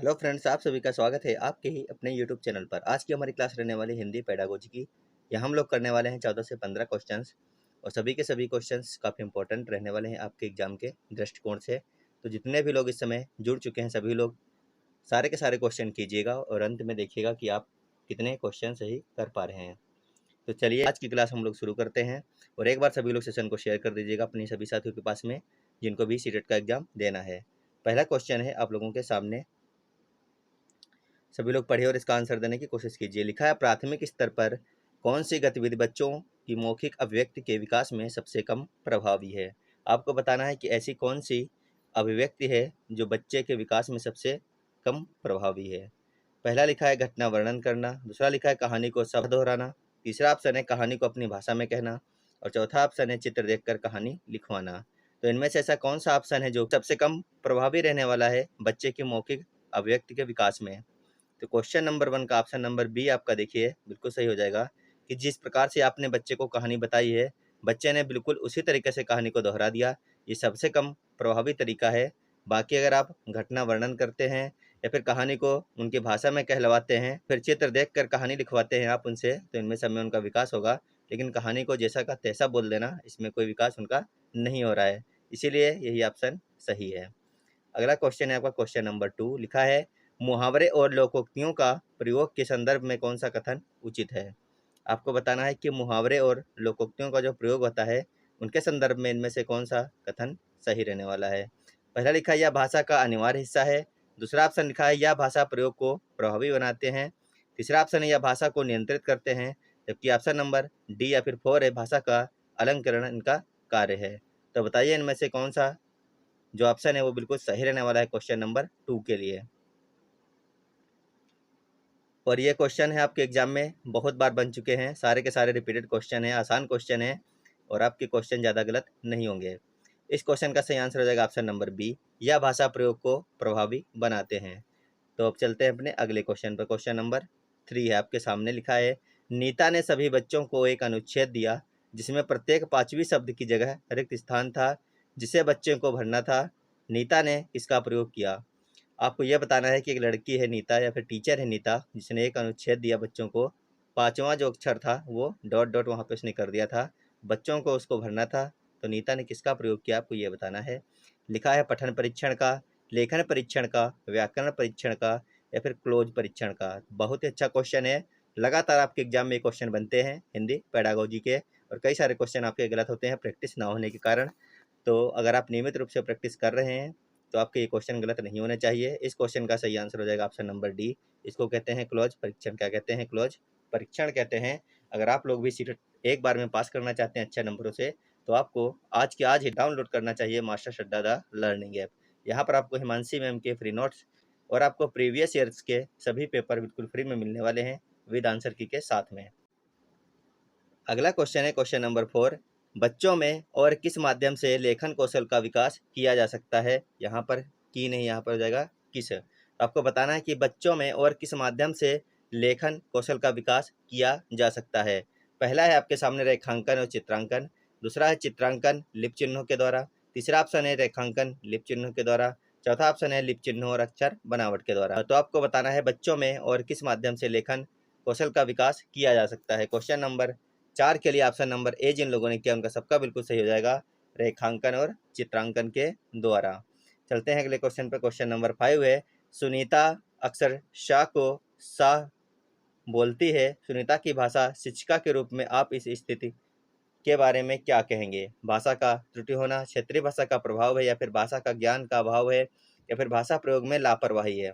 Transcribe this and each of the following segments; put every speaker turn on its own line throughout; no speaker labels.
Hello friends, आप सभी का स्वागत है आपके ही अपने यूट्यूब चैनल पर। आज की हमारी क्लास रहने वाली हिंदी पेडागोजी की। यहाँ हम लोग करने वाले हैं 14 से 15 क्वेश्चंस और सभी के सभी क्वेश्चंस काफ़ी इंपॉर्टेंट रहने वाले हैं आपके एग्जाम के दृष्टिकोण से। तो जितने भी लोग इस समय जुड़ चुके हैं सभी लोग सारे के सारे क्वेश्चन कीजिएगा और अंत में देखिएगा कि आप कितने क्वेश्चन सही कर पा रहे हैं। तो चलिए आज की क्लास हम लोग शुरू करते हैं और एक बार सभी लोग सेशन को शेयर कर दीजिएगा अपनी सभी साथियों के पास में जिनको भी सीटेट का एग्जाम देना है। पहला क्वेश्चन है आप लोगों के सामने, सभी लोग पढ़िए और इसका आंसर देने की कोशिश कीजिए। लिखा है प्राथमिक स्तर पर कौन सी गतिविधि बच्चों की मौखिक अभिव्यक्ति के विकास में सबसे कम प्रभावी है। आपको बताना है कि ऐसी कौन सी अभिव्यक्ति है जो बच्चे के विकास में सबसे कम प्रभावी है। पहला लिखा है घटना वर्णन करना, दूसरा लिखा है कहानी को शब्द दोहराना, तीसरा ऑप्शन है कहानी को अपनी भाषा में कहना और चौथा ऑप्शन है चित्र देखकर कहानी लिखवाना। तो इनमें से ऐसा कौन सा ऑप्शन है जो सबसे कम प्रभावी रहने वाला है बच्चे की मौखिक अभिव्यक्ति के विकास में। तो क्वेश्चन नंबर 1 का ऑप्शन नंबर बी आपका देखिए बिल्कुल सही हो जाएगा कि जिस प्रकार से आपने बच्चे को कहानी बताई है, बच्चे ने बिल्कुल उसी तरीके से कहानी को दोहरा दिया। ये सबसे कम प्रभावी तरीका है। बाकी अगर आप घटना वर्णन करते हैं या फिर कहानी को उनकी भाषा में कहलवाते हैं, फिर चित्र देखकर कहानी लिखवाते हैं आप उनसे, तो इनमें सब में उनका विकास होगा। लेकिन कहानी को जैसा का तैसा बोल देना, इसमें कोई विकास उनका नहीं हो रहा है। इसीलिए यही ऑप्शन सही है। अगला क्वेश्चन है आपका क्वेश्चन नंबर 2। लिखा है मुहावरे और लोकोक्तियों का प्रयोग के संदर्भ में कौन सा कथन उचित है। आपको बताना है कि मुहावरे और लोकोक्तियों का जो प्रयोग होता है उनके संदर्भ में इनमें से कौन सा कथन सही रहने वाला है। पहला लिखा है यह भाषा का अनिवार्य हिस्सा है, दूसरा ऑप्शन लिखा है यह भाषा प्रयोग को प्रभावी बनाते हैं, तीसरा ऑप्शन है यह भाषा को नियंत्रित करते हैं, जबकि ऑप्शन नंबर डी या फिर 4 है भाषा का अलंकरण इनका कार्य है। तो बताइए इनमें से कौन सा जो ऑप्शन है वो बिल्कुल सही रहने वाला है क्वेश्चन नंबर 2 के लिए। और ये क्वेश्चन है आपके एग्जाम में बहुत बार बन चुके हैं, सारे के सारे रिपीटेड क्वेश्चन है, आसान क्वेश्चन है और आपके क्वेश्चन ज़्यादा गलत नहीं होंगे। इस क्वेश्चन का सही आंसर हो जाएगा ऑप्शन नंबर बी, यह भाषा प्रयोग को प्रभावी बनाते हैं। तो अब चलते हैं अपने अगले क्वेश्चन पर। क्वेश्चन नंबर 3 है आपके सामने। लिखा है नीता ने सभी बच्चों को एक अनुच्छेद दिया जिसमें प्रत्येक 5वीं शब्द की जगह रिक्त स्थान था जिसे बच्चे को भरना था। नीता ने इसका प्रयोग किया। आपको यह बताना है कि एक लड़की है नीता या फिर टीचर है नीता जिसने एक अनुच्छेद दिया बच्चों को, 5वां जो अक्षर था वो डॉट डॉट वहाँ पे उसने कर दिया था, बच्चों को उसको भरना था। तो नीता ने किसका प्रयोग किया आपको ये बताना है। लिखा है पठन परीक्षण का, लेखन परीक्षण का, व्याकरण परीक्षण का या फिर क्लोज परीक्षण का। बहुत ही अच्छा क्वेश्चन है। लगातार आपके एग्जाम में क्वेश्चन बनते हैं हिंदी पेडागोजी के और कई सारे क्वेश्चन आपके गलत होते हैं प्रैक्टिस ना होने के कारण। तो अगर आप नियमित रूप से प्रैक्टिस कर रहे हैं तो आपके ये क्वेश्चन गलत नहीं होने चाहिए। इस क्वेश्चन का सही आंसर हो जाएगा ऑप्शन नंबर डी। इसको कहते हैं क्लोज परीक्षण। क्या कहते हैं? क्लोज परीक्षण कहते हैं। अगर आप लोग भी सीट एक बार में पास करना चाहते हैं अच्छे नंबरों से तो आपको आज के आज ही डाउनलोड करना चाहिए master Shraddha the learning app. यहाँ पर आपको हिमांशी मैम के फ्री नोट्स और आपको प्रीवियस ईयर्स के सभी पेपर बिल्कुल फ्री में मिलने वाले हैं विद आंसर की के साथ में। अगला क्वेश्चन है क्वेश्चन नंबर 4। बच्चों में और किस माध्यम से लेखन कौशल का विकास किया जा सकता है। यहाँ पर की नहीं, यहाँ पर हो जाएगा किस। आपको बताना है कि बच्चों में और किस माध्यम से लेखन कौशल का विकास किया जा सकता है। पहला है आपके सामने रेखांकन और चित्रांकन, दूसरा है चित्रांकन लिप चिन्हों के द्वारा, तीसरा ऑप्शन है रेखांकन लिप चिन्हों के द्वारा, चौथा ऑप्शन है लिप चिन्हों और अक्षर बनावट के द्वारा। तो आपको बताना है बच्चों में और किस माध्यम से लेखन कौशल का विकास किया जा सकता है। क्वेश्चन नंबर 4 के लिए ऑप्शन नंबर ए जिन लोगों ने किया उनका सबका बिल्कुल सही हो जाएगा, रेखांकन और चित्रांकन के द्वारा। चलते हैं अगले क्वेश्चन पर। क्वेश्चन नंबर 5 है सुनीता अक्सर शाह को सा बोलती है, सुनीता की भाषा शिक्षिका के रूप में आप इस स्थिति के बारे में क्या कहेंगे। भाषा का त्रुटि होना, क्षेत्रीय भाषा का प्रभाव है या फिर भाषा का ज्ञान का अभाव है या फिर भाषा प्रयोग में लापरवाही है।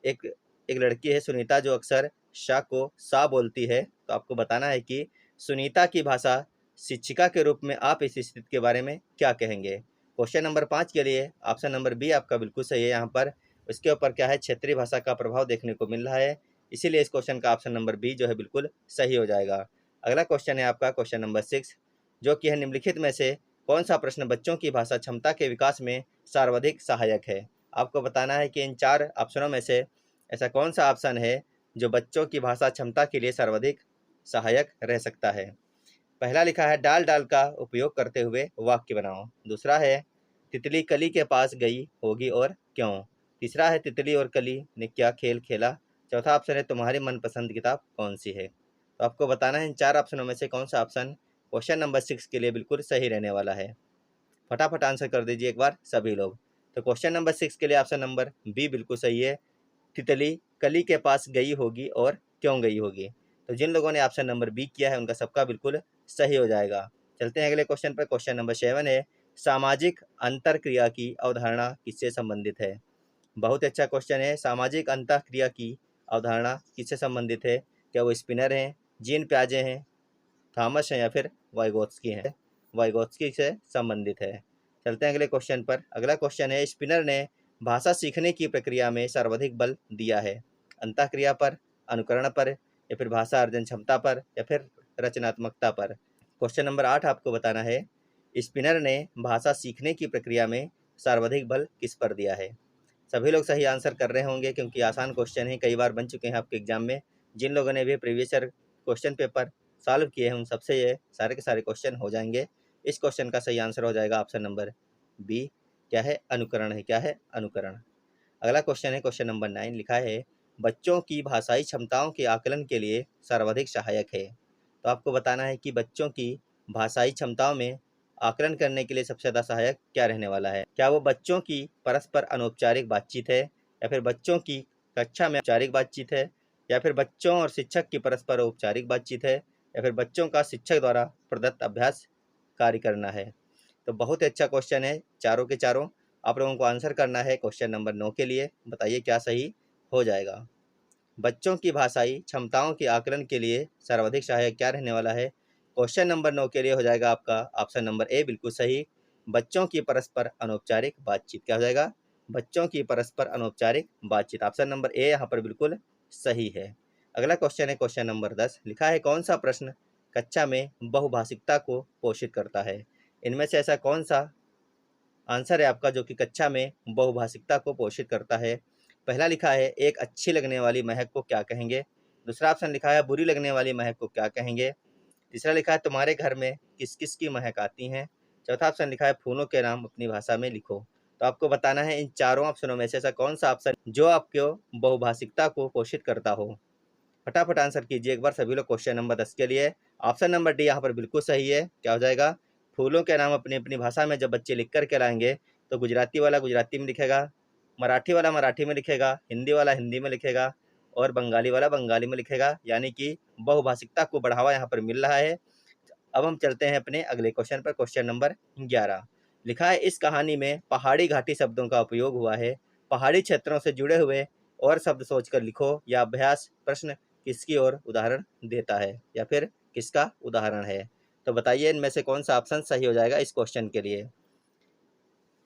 एक एक लड़की है सुनीता जो अक्सर शाह को सा बोलती है। तो आपको बताना है कि सुनीता की भाषा शिक्षिका के रूप में आप इस स्थिति के बारे में क्या कहेंगे। क्वेश्चन नंबर 5 के लिए ऑप्शन नंबर बी आपका बिल्कुल सही है। यहाँ पर इसके ऊपर क्या है, क्षेत्रीय भाषा का प्रभाव देखने को मिल रहा है, इसीलिए इस क्वेश्चन का ऑप्शन नंबर बी जो है बिल्कुल सही हो जाएगा। अगला क्वेश्चन है आपका क्वेश्चन नंबर 6 जो कि है निम्नलिखित में से कौन सा प्रश्न बच्चों की भाषा क्षमता के विकास में सर्वाधिक सहायक है। आपको बताना है कि इन 4 ऑप्शनों में से ऐसा कौन सा ऑप्शन है जो बच्चों की भाषा क्षमता के लिए सर्वाधिक सहायक रह सकता है। पहला लिखा है डाल डाल का उपयोग करते हुए वाक्य बनाओ, दूसरा है तितली कली के पास गई होगी और क्यों, तीसरा है तितली और कली ने क्या खेल खेला। चौथा ऑप्शन है तुम्हारी मनपसंद किताब कौन सी है। तो आपको बताना है इन 4 ऑप्शनों में से कौन सा ऑप्शन क्वेश्चन नंबर 6 के लिए बिल्कुल सही रहने वाला है। फटाफट आंसर कर दीजिए एक बार सभी लोग। तो क्वेश्चन नंबर 6 के लिए ऑप्शन नंबर बी बिल्कुल सही है। तितली कली के पास गई होगी और क्यों गई होगी। तो जिन लोगों ने ऑप्शन नंबर बी किया है उनका सबका बिल्कुल सही हो जाएगा। चलते हैं अगले क्वेश्चन पर। क्वेश्चन नंबर 7 है सामाजिक अंतरक्रिया की अवधारणा किससे संबंधित है। बहुत अच्छा क्वेश्चन है। सामाजिक अंतःक्रिया की अवधारणा किससे संबंधित है। क्या वो स्पिनर हैं, जीन प्याजे हैं, थॉमस हैं या फिर वाइगोत्स्की हैं। वाइगोत्स्की से संबंधित है। चलते हैं अगले क्वेश्चन पर। अगला क्वेश्चन है स्पिनर ने भाषा सीखने की प्रक्रिया में सर्वाधिक बल दिया है। अंतःक्रिया पर, अनुकरण पर या फिर भाषा अर्जन क्षमता पर या फिर रचनात्मकता पर। क्वेश्चन नंबर 8 आपको बताना है स्पिनर ने भाषा सीखने की प्रक्रिया में सर्वाधिक बल किस पर दिया है। सभी लोग सही आंसर कर रहे होंगे क्योंकि आसान क्वेश्चन है, कई बार बन चुके हैं आपके एग्जाम में। जिन लोगों ने भी previous year question paper solve किए हैं उन सबसे ये सारे के सारे क्वेश्चन हो जाएंगे। इस क्वेश्चन का सही आंसर हो जाएगा ऑप्शन नंबर बी। क्या है, अनुकरण है। क्या है, अनुकरण। अगला क्वेश्चन है क्वेश्चन नंबर 9। लिखा है बच्चों की भाषाई क्षमताओं के आकलन के लिए सर्वाधिक सहायक है। तो आपको बताना है कि बच्चों की भाषाई क्षमताओं में आकलन करने के लिए सबसे ज़्यादा सहायक क्या रहने वाला है। क्या वो बच्चों की परस्पर अनौपचारिक बातचीत है या फिर बच्चों की कक्षा में औपचारिक बातचीत है या फिर बच्चों और शिक्षक की परस्पर औपचारिक बातचीत है या फिर बच्चों का शिक्षक द्वारा प्रदत्त अभ्यास कार्य करना है। तो बहुत ही अच्छा क्वेश्चन है चारों के चारों। आप लोगों को आंसर करना है क्वेश्चन नंबर 9 के लिए। बताइए क्या सही हो जाएगा। बच्चों की भाषाई क्षमताओं के आकलन के लिए सर्वाधिक सहायक क्या रहने वाला है। क्वेश्चन नंबर 9 के लिए हो जाएगा आपका ऑप्शन नंबर ए बिल्कुल सही। बच्चों की परस्पर अनौपचारिक बातचीत। क्या हो जाएगा, बच्चों की परस्पर अनौपचारिक बातचीत। ऑप्शन नंबर ए यहाँ पर बिल्कुल सही है। अगला क्वेश्चन है क्वेश्चन नंबर 10। लिखा है कौन सा प्रश्न कक्षा में बहुभाषिकता को पोषित करता है। इनमें से ऐसा कौन सा आंसर है आपका जो कि कक्षा में बहुभाषिकता को पोषित करता है। पहला लिखा है एक अच्छी लगने वाली महक को क्या कहेंगे। दूसरा ऑप्शन लिखा है बुरी लगने वाली महक को क्या कहेंगे। तीसरा लिखा है तुम्हारे घर में किस किस की महक आती हैं। चौथा ऑप्शन लिखा है फूलों के नाम अपनी भाषा में लिखो। तो आपको बताना है इन चारों ऑप्शनों में से ऐसा कौन सा ऑप्शन जो आपको बहुभाषिकता को पोषित करता हो। फटाफट आंसर कीजिए एक बार सभी लोग क्वेश्चन नंबर 10 के लिए। ऑप्शन नंबर डी यहाँ पर बिल्कुल सही है। क्या हो जाएगा, फूलों के नाम अपनी अपनी भाषा में जब बच्चे लिख कर के लाएंगे तो गुजराती वाला गुजराती में लिखेगा, मराठी वाला मराठी में लिखेगा, हिंदी वाला हिंदी में लिखेगा और बंगाली वाला बंगाली में लिखेगा। यानी कि बहुभाषिकता को बढ़ावा यहाँ पर मिल रहा है। अब हम चलते हैं अपने अगले क्वेश्चन पर। क्वेश्चन नंबर 11 लिखा है इस कहानी में पहाड़ी घाटी शब्दों का उपयोग हुआ है। पहाड़ी क्षेत्रों से जुड़े हुए और शब्द सोचकर लिखो। या अभ्यास प्रश्न किसकी ओर उदाहरण देता है या फिर किसका उदाहरण है। तो बताइए इनमें से कौन सा ऑप्शन सही हो जाएगा इस क्वेश्चन के लिए।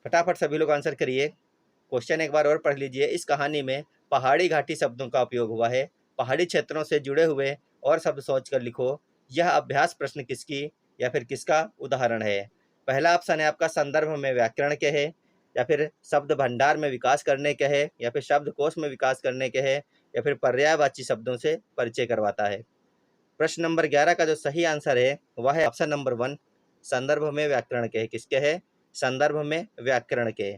फटाफट सभी लोग आंसर करिए। क्वेश्चन एक बार और पढ़ लीजिए। इस कहानी में पहाड़ी घाटी शब्दों का उपयोग हुआ है। पहाड़ी क्षेत्रों से जुड़े हुए और शब्द सोचकर लिखो। यह अभ्यास प्रश्न किसकी या फिर किसका उदाहरण है। पहला ऑप्शन है आपका संदर्भ में व्याकरण के है या फिर शब्द भंडार में विकास करने के है या फिर शब्दकोश में विकास करने के है या फिर पर्यायवाची शब्दों से परिचय करवाता है। प्रश्न नंबर 11 का जो सही आंसर है वह है ऑप्शन नंबर 1 संदर्भ में व्याकरण के। किसके है, संदर्भ में व्याकरण के।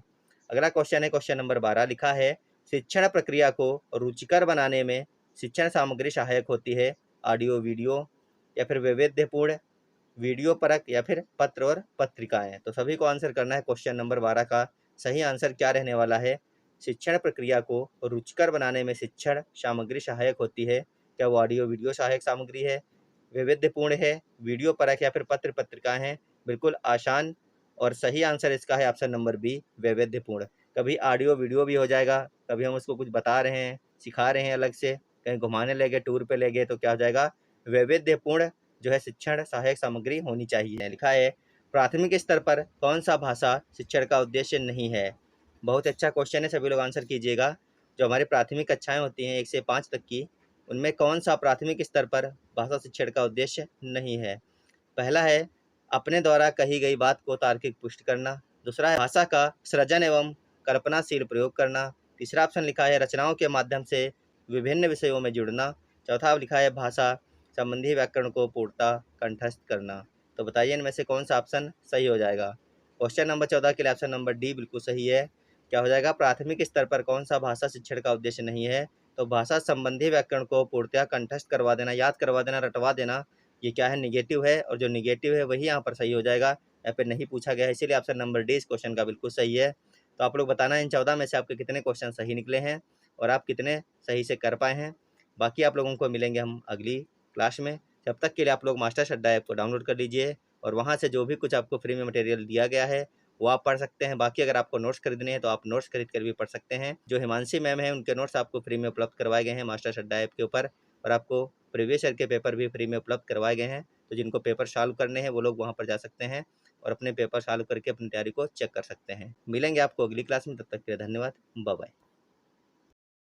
अगला क्वेश्चन है क्वेश्चन नंबर 12। लिखा है शिक्षण प्रक्रिया को रुचिकर बनाने में शिक्षण सामग्री सहायक होती है। ऑडियो वीडियो या फिर वैविध्यपूर्ण वीडियो परक या फिर पत्र और पत्रिकाएं। तो सभी को आंसर करना है क्वेश्चन नंबर 12 का सही आंसर क्या रहने वाला है। शिक्षण प्रक्रिया को रुचिकर बनाने में शिक्षण सामग्री सहायक होती है। क्या वो ऑडियो वीडियो सहायक सामग्री है, वैविध्यपूर्ण है, वीडियो परक या फिर पत्र पत्रिकाएं हैं। बिल्कुल आसान और सही आंसर इसका है ऑप्शन नंबर बी वैविध्यपूर्ण। कभी ऑडियो वीडियो भी हो जाएगा, कभी हम उसको कुछ बता रहे हैं सिखा रहे हैं अलग से, कहीं घुमाने ले गए टूर पे ले गए तो क्या हो जाएगा, वैविध्यपूर्ण जो है शिक्षण सहायक सामग्री होनी चाहिए। लिखा है प्राथमिक स्तर पर कौन सा भाषा शिक्षण का उद्देश्य नहीं है। बहुत अच्छा क्वेश्चन है, सभी लोग आंसर कीजिएगा। जो हमारी प्राथमिक कक्षाएं होती हैं 1 से 5 तक की, उनमें कौन सा प्राथमिक स्तर पर भाषा शिक्षण का उद्देश्य नहीं है। पहला है अपने द्वारा कही गई बात को तार्किक पुष्ट करना। दूसरा है भाषा का सृजन एवं कल्पनाशील प्रयोग करना। तीसरा ऑप्शन लिखा है रचनाओं के माध्यम से विभिन्न विषयों में जुड़ना। चौथा लिखा है भाषा संबंधी व्याकरण को पूर्णतः कंठस्थ करना। तो बताइए इनमें से कौन सा ऑप्शन सही हो जाएगा। क्वेश्चन नंबर 14 के लिए ऑप्शन नंबर डी बिल्कुल सही है। क्या हो जाएगा, प्राथमिक स्तर पर कौन सा भाषा शिक्षण का उद्देश्य नहीं है, तो भाषा संबंधी व्याकरण को पूर्णतः कंठस्थ करवा देना, याद करवा देना, रटवा देना, ये क्या है, निगेटिव है, और जो निगेटिव है वही यहाँ पर सही हो जाएगा, यहाँ पे नहीं पूछा गया है, इसीलिए ऑप्शन नंबर डी इस क्वेश्चन का बिल्कुल सही है। तो आप लोग बताना इन 14 में से आपके कितने क्वेश्चन सही निकले हैं और आप कितने सही से कर पाए हैं। बाकी आप लोगों को मिलेंगे हम अगली क्लास में। जब तक के लिए आप लोग मास्टर्स अड्डा ऐप को डाउनलोड कर लीजिए और वहाँ से जो भी कुछ आपको फ्री में मटेरियल दिया गया है वो आप पढ़ सकते हैं। बाकी अगर आपको नोट्स खरीदने हैं तो आप नोट्स खरीद कर भी पढ़ सकते हैं। जो हिमांशी मैम है उनके नोट्स आपको फ्री में उपलब्ध करवाए गए हैं मास्टर्स अड्डा ऐप के ऊपर, और आपको प्रीवियस ईयर के पेपर भी फ्री में उपलब्ध करवाए गए हैं। तो जिनको पेपर सॉल्व करने हैं वो लोग वहाँ पर जा सकते हैं और अपने पेपर सॉल्व करके अपनी तैयारी को चेक कर सकते हैं। मिलेंगे आपको अगली क्लास में, तब तक के लिए धन्यवाद, बाय बाय।